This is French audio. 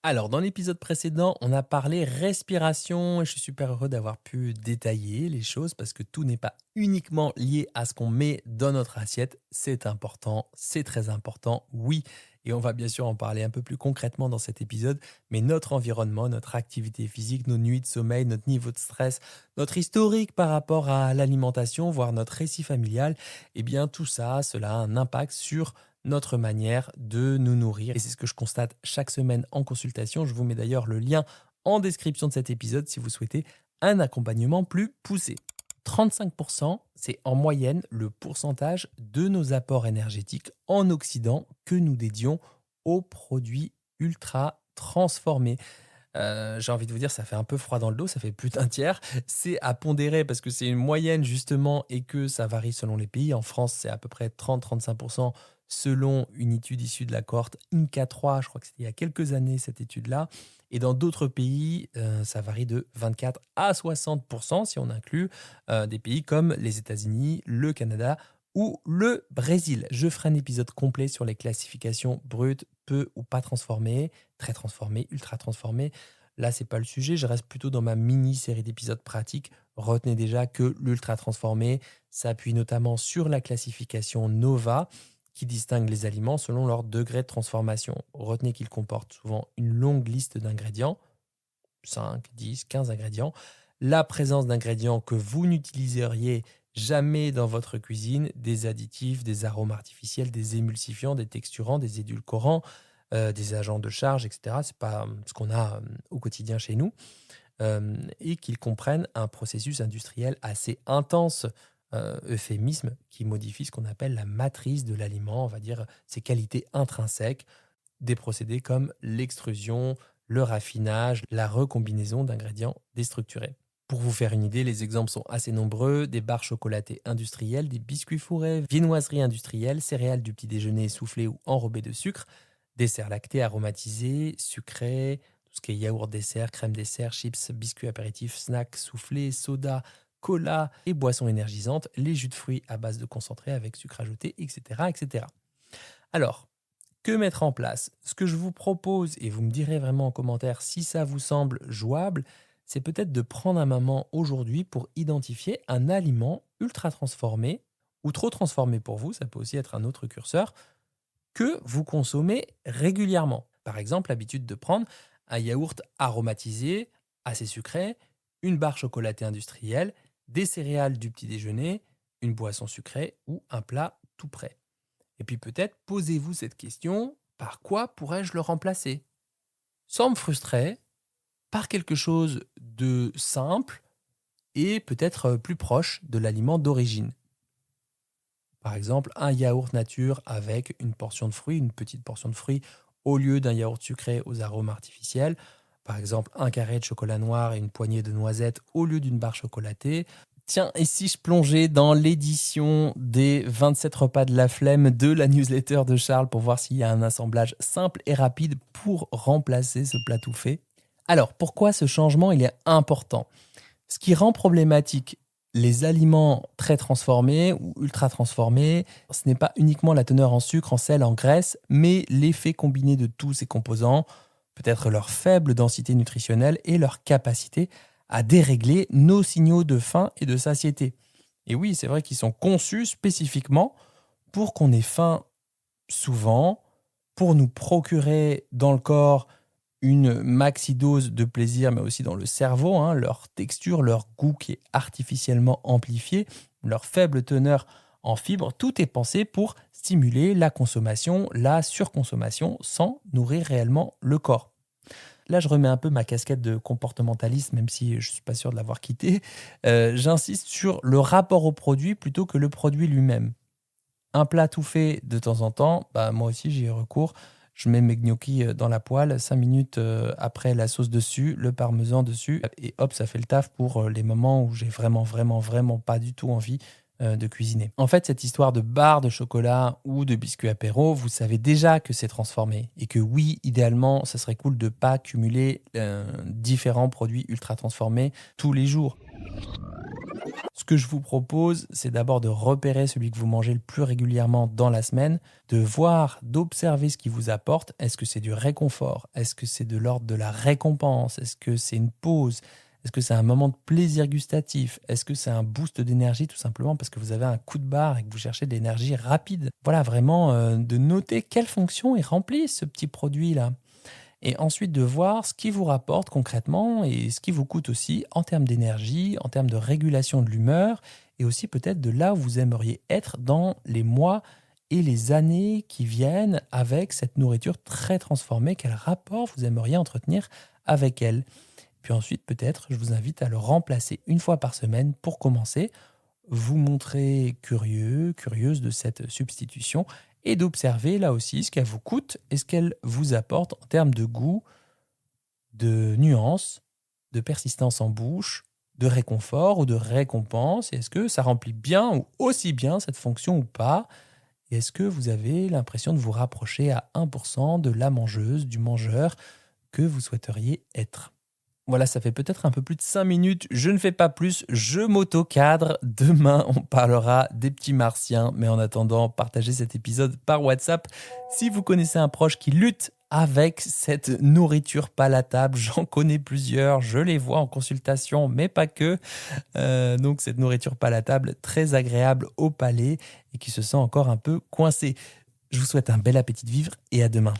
Alors, dans l'épisode précédent, on a parlé respiration et je suis super heureux d'avoir pu détailler les choses parce que tout n'est pas uniquement lié à ce qu'on met dans notre assiette. C'est important, c'est très important, oui. Et on va bien sûr en parler un peu plus concrètement dans cet épisode, mais notre environnement, notre activité physique, nos nuits de sommeil, notre niveau de stress, notre historique par rapport à l'alimentation, voire notre récit familial, eh bien tout ça, cela a un impact sur notre manière de nous nourrir. Et c'est ce que je constate chaque semaine en consultation. Je vous mets d'ailleurs le lien en description de cet épisode si vous souhaitez un accompagnement plus poussé. 35%, c'est en moyenne le pourcentage de nos apports énergétiques en Occident que nous dédions aux produits ultra transformés. J'ai envie de vous dire, ça fait un peu froid dans le dos, ça fait plus d'un tiers. C'est à pondérer parce que c'est une moyenne justement et que ça varie selon les pays. En France, c'est à peu près 30-35% selon une étude issue de la cohorte INCA 3. Je crois que c'était il y a quelques années cette étude-là. Et dans d'autres pays, ça varie de 24 à 60% si on inclut des pays comme les États-Unis, le Canada ou le Brésil. Je ferai un épisode complet sur les classifications brutes, peu ou pas transformées, très transformées, ultra transformées. Là, c'est pas le sujet. Je reste plutôt dans ma mini-série d'épisodes pratiques. Retenez déjà que l'ultra transformé s'appuie notamment sur la classification NOVA, qui distingue les aliments selon leur degré de transformation. Retenez qu'ils comportent souvent une longue liste d'ingrédients, 5, 10, 15 ingrédients. La présence d'ingrédients que vous n'utiliseriez jamais dans votre cuisine, des additifs, des arômes artificiels, des émulsifiants, des texturants, des édulcorants, des agents de charge, etc. Ce n'est pas ce qu'on a au quotidien chez nous. Et qu'ils comprennent un processus industriel assez intense, euphémisme, qui modifie ce qu'on appelle la matrice de l'aliment, on va dire ses qualités intrinsèques, des procédés comme l'extrusion, le raffinage, la recombinaison d'ingrédients déstructurés. Pour vous faire une idée, les exemples sont assez nombreux, des barres chocolatées industrielles, des biscuits fourrés, viennoiseries industrielles, céréales du petit déjeuner soufflées ou enrobées de sucre, desserts lactés aromatisés, sucrés, tout ce qui est yaourt dessert, crème dessert, chips, biscuits apéritifs, snacks, soufflés, soda, cola et boissons énergisantes, les jus de fruits à base de concentré avec sucre ajouté, etc. etc. Alors, que mettre en place? Ce que je vous propose, et vous me direz vraiment en commentaire si ça vous semble jouable, c'est peut-être de prendre un moment aujourd'hui pour identifier un aliment ultra transformé ou trop transformé pour vous, ça peut aussi être un autre curseur, que vous consommez régulièrement. Par exemple, l'habitude de prendre un yaourt aromatisé, assez sucré, une barre chocolatée industrielle, des céréales du petit déjeuner, une boisson sucrée ou un plat tout prêt. Et puis peut-être posez-vous cette question, par quoi pourrais-je le remplacer? Sans me frustrer, par quelque chose de simple et peut-être plus proche de l'aliment d'origine. Par exemple, un yaourt nature avec une portion de fruits, une petite portion de fruits, au lieu d'un yaourt sucré aux arômes artificiels. Par exemple, un carré de chocolat noir et une poignée de noisettes au lieu d'une barre chocolatée. Tiens, et si je plongeais dans l'édition des 27 repas de la flemme de la newsletter de Charles pour voir s'il y a un assemblage simple et rapide pour remplacer ce plat tout fait? Alors, pourquoi ce changement il est important? Ce qui rend problématique les aliments très transformés ou ultra transformés, ce n'est pas uniquement la teneur en sucre, en sel, en graisse, mais l'effet combiné de tous ces composants, peut-être leur faible densité nutritionnelle et leur capacité à dérégler nos signaux de faim et de satiété. Et oui, c'est vrai qu'ils sont conçus spécifiquement pour qu'on ait faim souvent, pour nous procurer dans le corps une maxi-dose de plaisir, mais aussi dans le cerveau, leur texture, leur goût qui est artificiellement amplifié, leur faible teneur en fibres, tout est pensé pour stimuler la consommation, la surconsommation, sans nourrir réellement le corps. Là, je remets un peu ma casquette de comportementaliste, même si je ne suis pas sûr de l'avoir quittée. J'insiste sur le rapport au produit plutôt que le produit lui-même. Un plat tout fait de temps en temps, moi aussi j'y ai recours. Je mets mes gnocchis dans la poêle, 5 minutes après la sauce dessus, le parmesan dessus, et hop, ça fait le taf pour les moments où j'ai vraiment pas du tout envie de cuisiner. En fait, cette histoire de barre de chocolat ou de biscuits apéro, vous savez déjà que c'est transformé et que oui, idéalement, ça serait cool de ne pas cumuler différents produits ultra transformés tous les jours. Ce que je vous propose, c'est d'abord de repérer celui que vous mangez le plus régulièrement dans la semaine, de voir, d'observer ce qu'il vous apporte. Est-ce que c'est du réconfort? Est-ce que c'est de l'ordre de la récompense? Est-ce que c'est une pause? Est-ce que c'est un moment de plaisir gustatif? Est-ce que c'est un boost d'énergie tout simplement parce que vous avez un coup de barre et que vous cherchez de l'énergie rapide? Voilà, vraiment de noter quelle fonction est remplie ce petit produit-là. Et ensuite de voir ce qui vous rapporte concrètement et ce qui vous coûte aussi en termes d'énergie, en termes de régulation de l'humeur et aussi peut-être de là où vous aimeriez être dans les mois et les années qui viennent avec cette nourriture très transformée. Quel rapport vous aimeriez entretenir avec elle? Puis ensuite, peut-être, je vous invite à le remplacer une fois par semaine pour commencer, vous montrer curieux, curieuse de cette substitution et d'observer là aussi ce qu'elle vous coûte et ce qu'elle vous apporte en termes de goût, de nuances, de persistance en bouche, de réconfort ou de récompense. Et est-ce que ça remplit bien ou aussi bien cette fonction ou pas? Et est-ce que vous avez l'impression de vous rapprocher à 1% de la mangeuse, du mangeur que vous souhaiteriez être? Voilà, ça fait peut-être un peu plus de 5 minutes. Je ne fais pas plus, je m'auto-cadre. Demain, on parlera des petits martiens. Mais en attendant, partagez cet épisode par WhatsApp. Si vous connaissez un proche qui lutte avec cette nourriture palatable, j'en connais plusieurs, je les vois en consultation, mais pas que. Donc cette nourriture palatable très agréable au palais et qui se sent encore un peu coincée. Je vous souhaite un bel appétit de vivre et à demain.